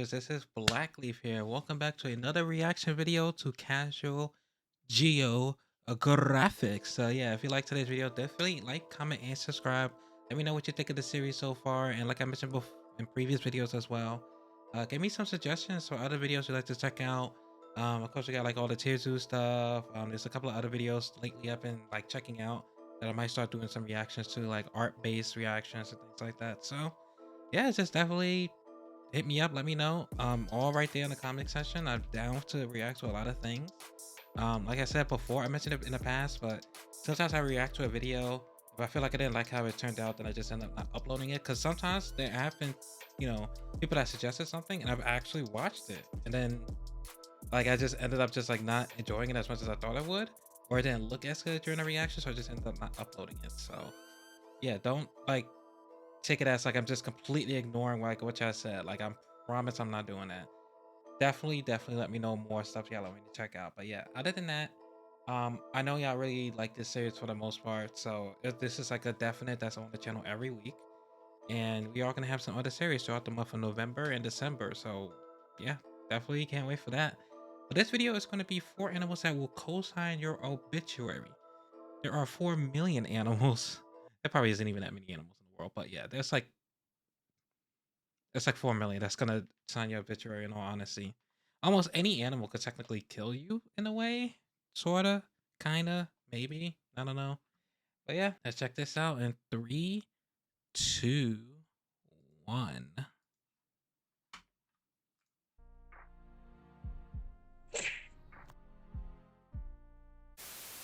This is Blackleaf here. Welcome back to another reaction video to Casual Geographic. So yeah, if you like today's video, definitely like, comment, and subscribe. Let me know what you think of the series so far. And like I mentioned before in previous videos as well, give me some suggestions for other videos you'd like to check out. Of course, we got like all the Tier 2 stuff. There's a couple of other videos lately I've been like checking out that I might start doing some reactions to, like art-based reactions and things like that. So yeah, it's just definitely hit me up, let me know. All right there in the comment section. I'm down to react to a lot of things. Like I said before, I mentioned it in the past, but sometimes I react to a video. If I feel like I didn't like how it turned out, then I just end up not uploading it. Because sometimes there have been, people that suggested something and I've actually watched it. And then like I just ended up just like not enjoying it as much as I thought I would. Or it didn't look as good during the reaction, so I just ended up not uploading it. So yeah, don't like take it as like I'm just completely ignoring like what y'all said. Like I promise I'm not doing that. Definitely let me know more stuff y'all want me to check out. But yeah, other than that, I know y'all really like this series for the most part. So this is like a definite that's on the channel every week. And we are gonna have some other series throughout the month of November and December. So yeah, definitely can't wait for that. But this video is gonna be 4 animals that will co-sign your obituary. There are 4 million animals. There probably isn't even that many animals in the world, but yeah, there's like 4 million that's gonna sign your obituary. In all honesty, almost any animal could technically kill you in a way, sorta, kinda, maybe. I don't know, but yeah, let's check this out in 3, 2, 1.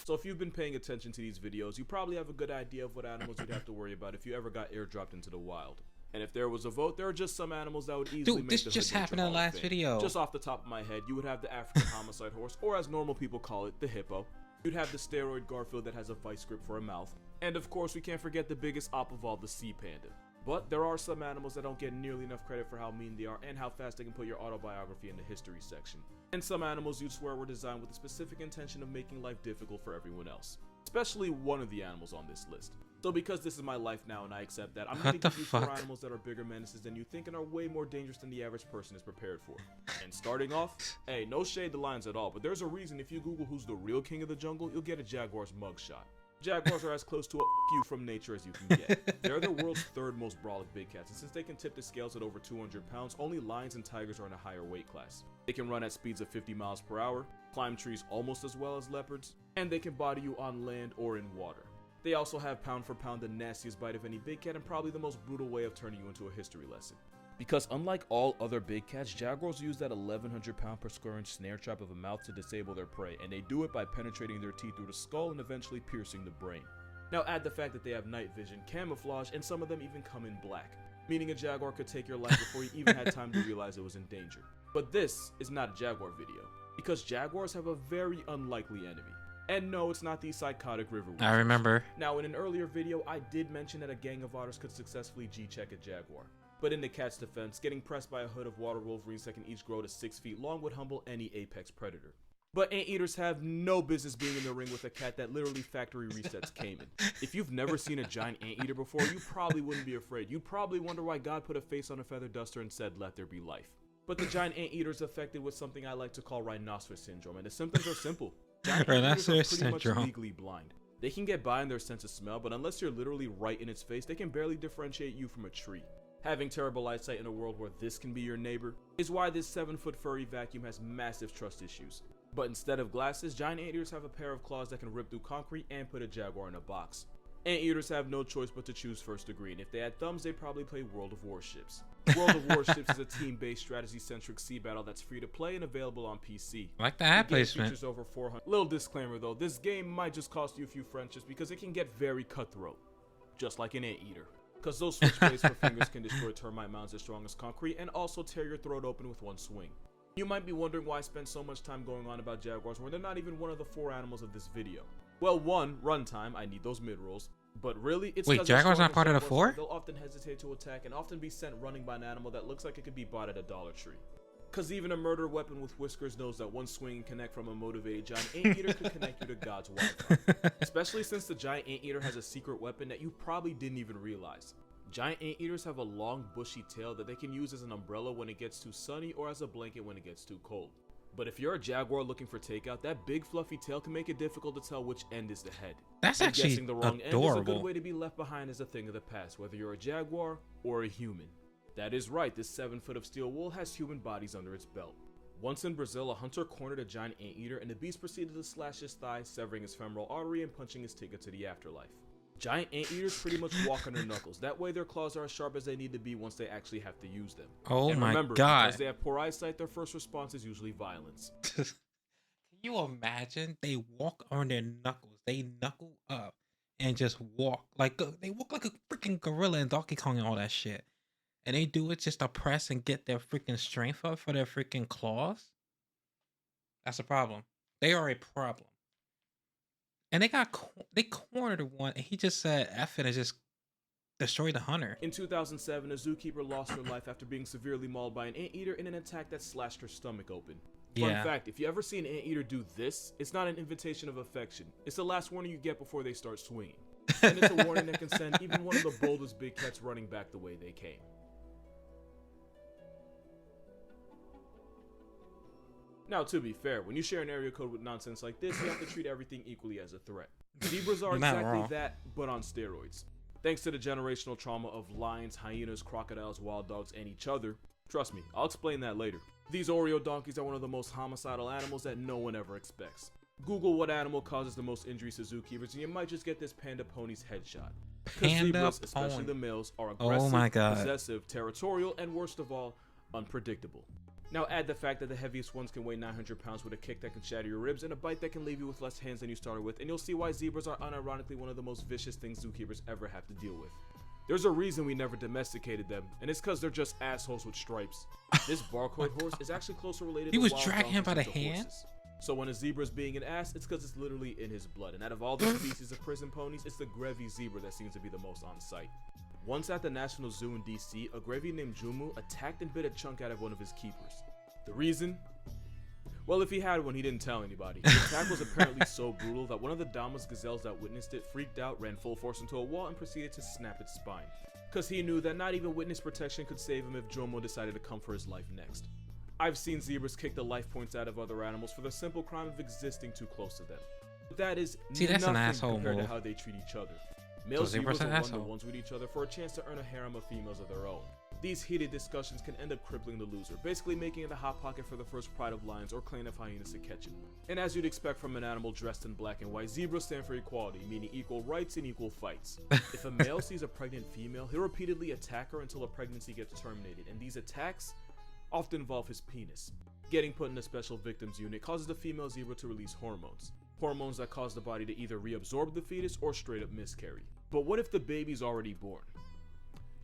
So if you've been paying attention to these videos, you probably have a good idea of what animals you'd have to worry about if you ever got airdropped into the wild. And if there was a vote, there are just some animals that would easily Dude, make this the just Hood happened Nature in the Hall of last Fame. video. Just off the top of my head, you would have the African homicide horse, or as normal people call it, the hippo. You'd have the steroid Garfield that has a vice grip for a mouth. And of course, we can't forget the biggest op of all, the sea panda. But there are some animals that don't get nearly enough credit for how mean they are and how fast they can put your autobiography in the history section. And some animals you'd swear were designed with the specific intention of making life difficult for everyone else. Especially one of the animals on this list. So because this is my life now and I accept that, I'm going to give you 4 animals that are bigger menaces than you think and are way more dangerous than the average person is prepared for. And starting off, hey, no shade to lions at all, but there's a reason if you Google who's the real king of the jungle, you'll get a jaguar's mugshot. Jaguars are as close to a you from nature as you can get. They're the world's 3rd most brolic big cats, and since they can tip the scales at over 200 pounds, only lions and tigers are in a higher weight class. They can run at speeds of 50 miles per hour, climb trees almost as well as leopards, and they can body you on land or in water. They also have pound for pound the nastiest bite of any big cat and probably the most brutal way of turning you into a history lesson. Because unlike all other big cats, jaguars use that 1100 pound per square inch snare trap of a mouth to disable their prey, and they do it by penetrating their teeth through the skull and eventually piercing the brain. Now add the fact that they have night vision, camouflage, and some of them even come in black, meaning a jaguar could take your life before you even had time to realize it was in danger. But this is not a jaguar video, because jaguars have a very unlikely enemy. And no, it's not these psychotic river weasels. I remember. Now in an earlier video, I did mention that a gang of otters could successfully G-check a jaguar. But in the cat's defense, getting pressed by a hood of water wolverines that can each grow to 6 feet long would humble any apex predator. But anteaters have no business being in the ring with a cat that literally factory resets came in. If you've never seen a giant anteater before, you probably wouldn't be afraid. You'd probably wonder why God put a face on a feather duster and said, "Let there be life." But the giant anteater is affected with something I like to call rhinoceros syndrome, and the symptoms are simple. Giant anteaters are pretty much legally blind. They can get by in their sense of smell, but unless you're literally right in its face, they can barely differentiate you from a tree. Having terrible eyesight in a world where this can be your neighbor is why this 7-foot furry vacuum has massive trust issues. But instead of glasses, giant anteaters have a pair of claws that can rip through concrete and put a jaguar in a box. Anteaters have no choice but to choose first degree, and if they had thumbs, they'd probably play World of Warships. World of Warships is a team-based, strategy-centric sea battle that's free to play and available on PC. Like the ad placement. Features over 400. Little disclaimer though, this game might just cost you a few friendships because it can get very cutthroat, just like an anteater. Because those switchblades for fingers can destroy termite mounds as strong as concrete and also tear your throat open with one swing. You might be wondering why I spend so much time going on about jaguars when they're not even one of the 4 animals of this video. Well, 1, runtime, I need those mid-rolls. But really, it's wait, jaguars not part of the 4? They'll often hesitate to attack and often be sent running by an animal that looks like it could be bought at a Dollar Tree. Cause even a murder weapon with whiskers knows that one swing and connect from a motivated giant anteater could connect you to God's Wi-Fi. Especially since the giant anteater has a secret weapon that you probably didn't even realize. Giant anteaters have a long bushy tail that they can use as an umbrella when it gets too sunny or as a blanket when it gets too cold. But if you're a jaguar looking for takeout, that big fluffy tail can make it difficult to tell which end is the head. That's And actually guessing the wrong adorable. end is a good way to be left behind as a thing of the past, whether you're a jaguar or a human. That is right, this 7 foot of steel wool has human bodies under its belt. Once in Brazil, a hunter cornered a giant anteater and the beast proceeded to slash his thigh, severing his femoral artery and punching his ticket to the afterlife. Giant anteaters pretty much walk on their knuckles. That way their claws are as sharp as they need to be once they actually have to use them. Oh and my remember, god. because they have poor eyesight, their first response is usually violence. Can you imagine? They walk on their knuckles. They knuckle up and just walk they walk like a freaking gorilla and Donkey Kong and all that shit. And they do it just to press and get their freaking strength up for their freaking claws. That's a problem. They are a problem. And they cornered one, and he just said F it and just destroyed the hunter. In 2007, a zookeeper lost her life after being severely mauled by an anteater in an attack that slashed her stomach open. Fun fact, if you ever see an anteater do this, it's not an invitation of affection. It's the last warning you get before they start swinging. And it's a warning that can send even one of the boldest big cats running back the way they came. Now, to be fair, when you share an area code with nonsense like this, you have to treat everything equally as a threat. Zebras are exactly that, but on steroids. Thanks to the generational trauma of lions, hyenas, crocodiles, wild dogs, and each other. Trust me, I'll explain that later. These Oreo donkeys are one of the most homicidal animals that no one ever expects. Google what animal causes the most injuries to zookeepers and you might just get this panda pony's headshot. Because zebras, especially the males, are aggressive, possessive, territorial, and worst of all, unpredictable. Now add the fact that the heaviest ones can weigh 900 pounds with a kick that can shatter your ribs and a bite that can leave you with less hands than you started with, and you'll see why zebras are unironically one of the most vicious things zookeepers ever have to deal with. There's a reason we never domesticated them, and it's because they're just assholes with stripes. This barcode horse is actually closer related to wild dragging him by the hand? horses. So when a zebra is being an ass, it's because it's literally in his blood, and out of all the species of prison ponies, it's the Grevy zebra that seems to be the most on sight. Once at the National Zoo in DC, a Grevy named Jumu attacked and bit a chunk out of one of his keepers. The reason? Well, if he had one, he didn't tell anybody. The attack was apparently so brutal that one of the Damas gazelles that witnessed it freaked out, ran full force into a wall, and proceeded to snap its spine. Cause he knew that not even witness protection could save him if Jomo decided to come for his life next. I've seen zebras kick the life points out of other animals for the simple crime of existing too close to them. But that is nothing compared to how they treat each other. Male zebras are one-to-ones with each other for a chance to earn a harem of females of their own. These heated discussions can end up crippling the loser, basically making it a hot pocket for the first pride of lions or clan of hyenas to catch it. And as you'd expect from an animal dressed in black and white, zebras stand for equality, meaning equal rights and equal fights. If a male sees a pregnant female, he'll repeatedly attack her until a pregnancy gets terminated, and these attacks often involve his penis. Getting put in a special victims unit causes the female zebra to release hormones. Hormones that cause the body to either reabsorb the fetus or straight up miscarry. But what if the baby's already born?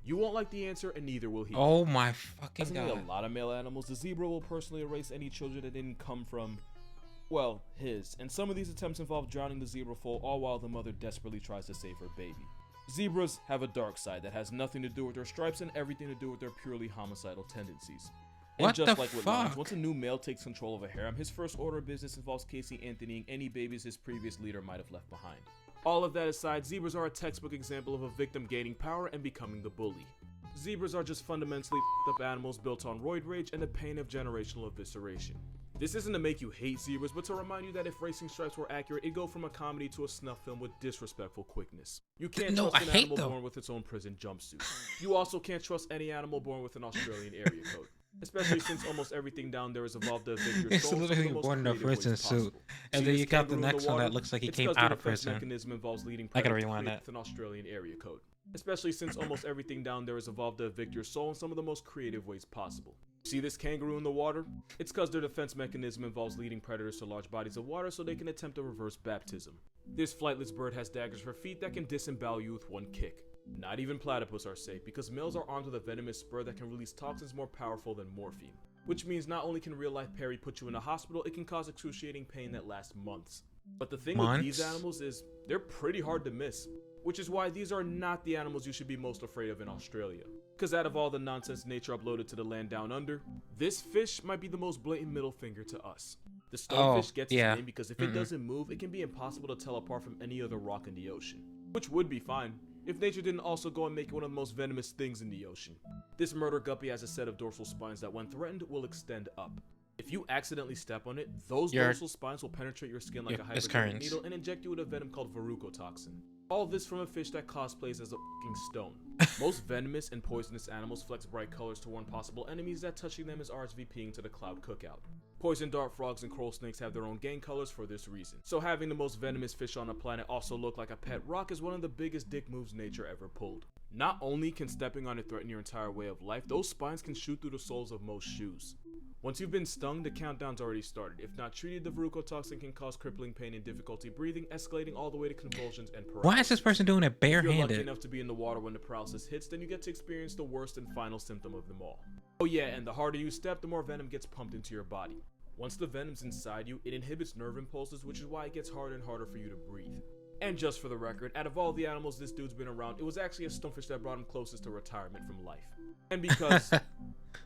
You won't like the answer, and neither will he. Oh my fucking god. As with a lot of male animals, the zebra will personally erase any children that didn't come from, well, his. And some of these attempts involve drowning the zebra full, all while the mother desperately tries to save her baby. Zebras have a dark side that has nothing to do with their stripes and everything to do with their purely homicidal tendencies. And just like with lions, once a new male takes control of a harem, his first order of business involves Casey Anthonying any babies his previous leader might have left behind. All of that aside, zebras are a textbook example of a victim gaining power and becoming the bully. Zebras are just fundamentally f***ed up animals built on roid rage and the pain of generational evisceration. This isn't to make you hate zebras, but to remind you that if racing stripes were accurate, it'd go from a comedy to a snuff film with disrespectful quickness. You can't trust an animal born with its own prison jumpsuit. You also can't trust any animal born with an Australian area code. Especially since almost everything down there has evolved to evict your soul. It's literally born in a prison suit. And then you got the next one that looks like he came out of prison. I gotta rewind that. With an Australian area code. Especially since almost everything down there has evolved to evict your soul in some of the most creative ways possible. See this kangaroo in the water? It's because their defense mechanism involves leading predators to large bodies of water so they can attempt to reverse baptism. This flightless bird has daggers for feet that can disembowel you with one kick. Not even platypus are safe because males are armed with a venomous spur that can release toxins more powerful than morphine. Which means not only can real life Perry put you in a hospital, it can cause excruciating pain that lasts months. But the thing with these animals is they're pretty hard to miss. Which is why these are not the animals you should be most afraid of in Australia. Cause out of all the nonsense nature uploaded to the land down under, this fish might be the most blatant middle finger to us. The stonefish gets its name because if it doesn't move, it can be impossible to tell apart from any other rock in the ocean. Which would be fine. if nature didn't also go and make it one of the most venomous things in the ocean. This murder guppy has a set of dorsal spines that when threatened will extend up. If you accidentally step on it, those dorsal spines will penetrate your skin like a hypodermic needle and inject you with a venom called verrucotoxin. All this from a fish that cosplays as a fucking stone. Most venomous and poisonous animals flex bright colors to warn possible enemies that touching them is RSVPing to the cloud cookout. Poison dart frogs and coral snakes have their own gang colors for this reason. So having the most venomous fish on the planet also look like a pet rock is one of the biggest dick moves nature ever pulled. Not only can stepping on it threaten your entire way of life, those spines can shoot through the soles of most shoes. Once you've been stung, the countdown's already started. If not treated, the verrucotoxin can cause crippling pain and difficulty breathing, escalating all the way to convulsions and paralysis. Why is this person doing it barehanded? If you're lucky enough to be in the water when the paralysis hits, then you get to experience the worst and final symptom of them all. Oh yeah, and the harder you step, the more venom gets pumped into your body. Once the venom's inside you, it inhibits nerve impulses, which is why it gets harder and harder for you to breathe. And just for the record, out of all the animals this dude's been around, it was actually a stonefish that brought him closest to retirement from life. And because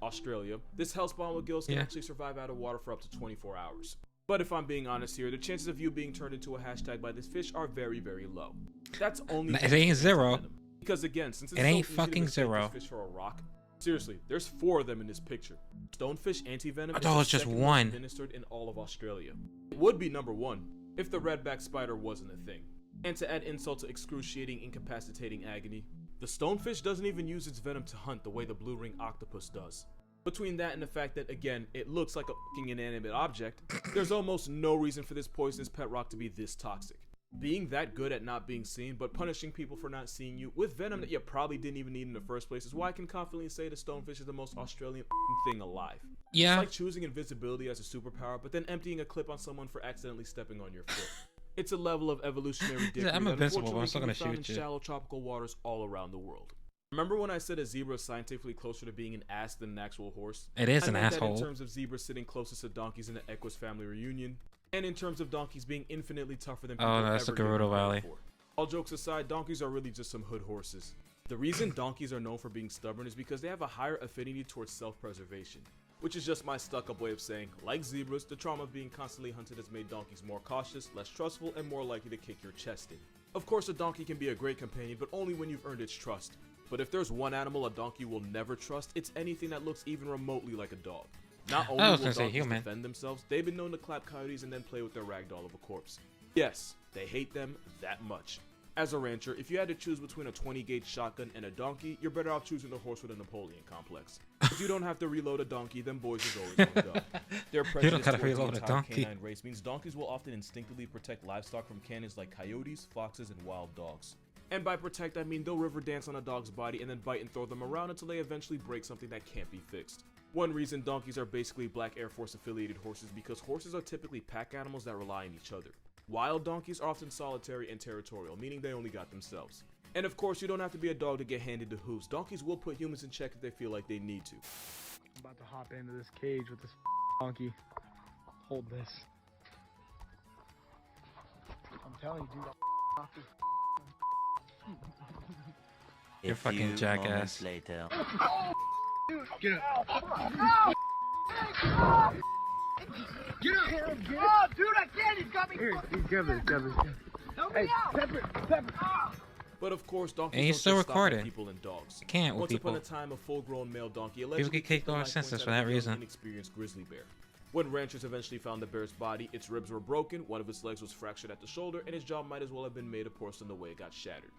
Australia, this hellspawn with gills can actually survive out of water for up to 24 hours. But if I'm being honest here, the chances of you being turned into a hashtag by this fish are very, very low. That's only it ain't zero. Because again, since it's it ain't so fucking easy to zero. This fish for a rock, seriously, there's 4 of them in this picture. Stonefish antivenom I thought it was just one administered in all of Australia. It would be number 1 if the redback spider wasn't a thing. And to add insult to excruciating, incapacitating agony, the stonefish doesn't even use its venom to hunt the way the blue ring octopus does. Between that and the fact that, again, it looks like a fucking inanimate object, there's almost no reason for this poisonous pet rock to be this toxic. Being that good at not being seen, but punishing people for not seeing you with venom that you probably didn't even need in the first place is why I can confidently say the stonefish is the most Australian thing alive. Yeah. It's like choosing invisibility as a superpower, but then emptying a clip on someone for accidentally stepping on your foot. It's a level of evolutionary dickery I'm that invincible, but I'm unfortunately still can be gonna found shoot in you. shallow tropical waters all around the world. Remember when I said a zebra is scientifically closer to being an ass than an actual horse? It is I an meant asshole. that in terms of zebras sitting closest to donkeys in the Equus family reunion, and in terms of donkeys being infinitely tougher than people Oh, no, that's ever the Gerudo given credit Valley. for. All jokes aside, donkeys are really just some hood horses. The reason donkeys are known for being stubborn is because they have a higher affinity towards self-preservation. Which is just my stuck-up way of saying, like zebras, the trauma of being constantly hunted has made donkeys more cautious, less trustful, and more likely to kick your chest in. Of course, a donkey can be a great companion, but only when you've earned its trust. But if there's one animal a donkey will never trust, it's anything that looks even remotely like a dog. Not only will donkeys defend themselves, they've been known to clap coyotes and then play with their ragdoll of a corpse. Yes, they hate them that much. As a rancher, if you had to choose between a 20-gauge shotgun and a donkey, you're better off choosing the horse with a Napoleon complex. If you don't have to reload a donkey, then boys is always on gun. Their prejudice towards the entire canine race means donkeys will often instinctively protect livestock from cannons like coyotes, foxes, and wild dogs. And by protect, I mean they'll river dance on a dog's body and then bite and throw them around until they eventually break something that can't be fixed. One reason donkeys are basically Black Air Force affiliated horses because horses are typically pack animals that rely on each other. Wild donkeys are often solitary and territorial, meaning they only got themselves. And of course, you don't have to be a dog to get handed to hooves. Donkeys will put humans in check if they feel like they need to. I'm about to hop into this cage with this donkey. Hold this. I'm telling you, dude, I'll knock this. You're fucking jackass. Later. Dude, get up. Get up! Oh, dude, I can't! He's got me! Here, grab this. Hey, Pepper! But of course, donkeys And he's don't still just stop at recording. people and dogs. I can't with Once people. upon a time, a full-grown male donkey allegedly get kicked took the off life senseless points for out of that a young, reason. inexperienced grizzly bear. When ranchers eventually found the bear's body, its ribs were broken, one of its legs was fractured at the shoulder, and its jaw might as well have been made of porcelain the way it got shattered.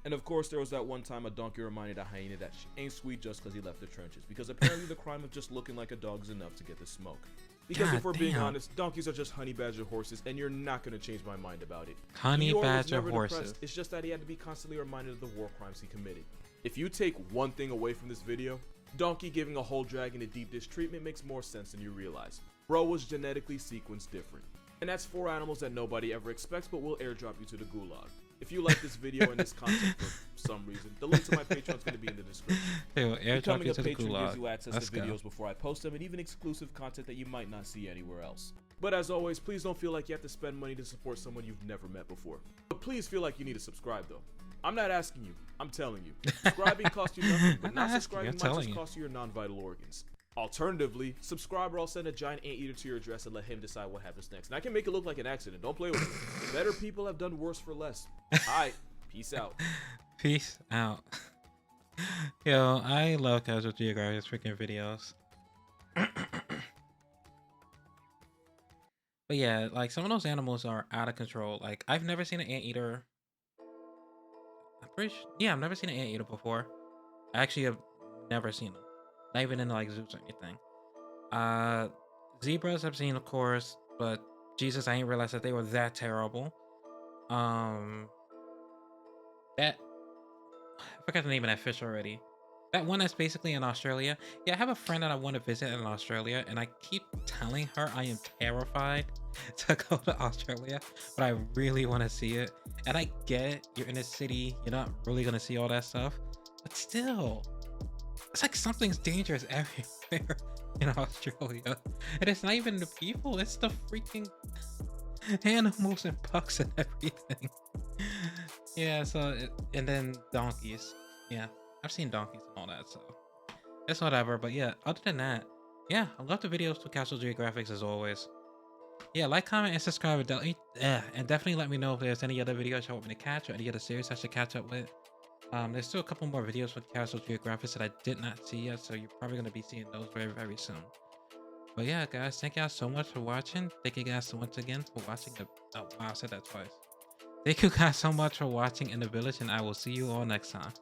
And of course, there was that one time a donkey reminded a hyena that she ain't sweet just because he left the trenches, because apparently the crime of just looking like a dog is enough to get the smoke. Because God if we're being damn. honest, donkeys are just honey badger horses, and you're not going to change my mind about it. Honey Eeyore was badger never horses. depressed, it's just that he had to be constantly reminded of the war crimes he committed. If you take one thing away from this video, donkey giving a whole dragon a deep dish treatment makes more sense than you realize. Bro was genetically sequenced different. And that's 4 animals that nobody ever expects but will airdrop you to the gulag. If you like this video and this content for some reason, the link to my Patreon is going to be in the description. Hey, well, airdrop Becoming you a to the patron gives gulag. you access Let's to go. videos before I post them and even exclusive content that you might not see anywhere else. But as always, please don't feel like you have to spend money to support someone you've never met before. But please feel like you need to subscribe though. I'm not asking you, I'm telling you. Subscribing costs you nothing, but I'm not not asking you, subscribing I'm might telling just you. cost you your non-vital organs. Alternatively, subscribe or I'll send a giant anteater to your address and let him decide what happens next. And I can make it look like an accident, don't play with me. Better people have done worse for less. Alright, Peace out. Peace out. Yo, I love Casual Geographic's freaking videos. But yeah, like some of those animals are out of control. Like I've never seen an anteater. Yeah, I've never seen an anteater before. I actually have never seen them. Not even in like zoos or anything. Zebras I've seen, of course, but Jesus, I didn't realize that they were that terrible. That I forgot the name of that fish already. That one that's basically in Australia. Yeah, I have a friend that I want to visit in Australia, and I keep telling her I am terrified to go to Australia, but I really want to see it. And I get it, you're in a city, you're not really gonna see all that stuff, but still, it's like something's dangerous everywhere in Australia. And it's not even the people, it's the freaking animals and bugs and everything. Yeah, so and then donkeys. Yeah, I've seen donkeys and all that, so it's whatever. But yeah, other than that, yeah, I love the videos to Casual Geographics as always. Yeah, like, comment, and subscribe, and definitely let me know if there's any other videos you want me to catch or any other series I should catch up with. There's still a couple more videos with Casual Geographics that I did not see yet, so you're probably going to be seeing those very, very soon. But yeah, guys, thank y'all so much for watching. Thank you guys once again for watching the... Oh, wow, I said that twice. Thank you guys so much for watching In the Village, and I will see you all next time.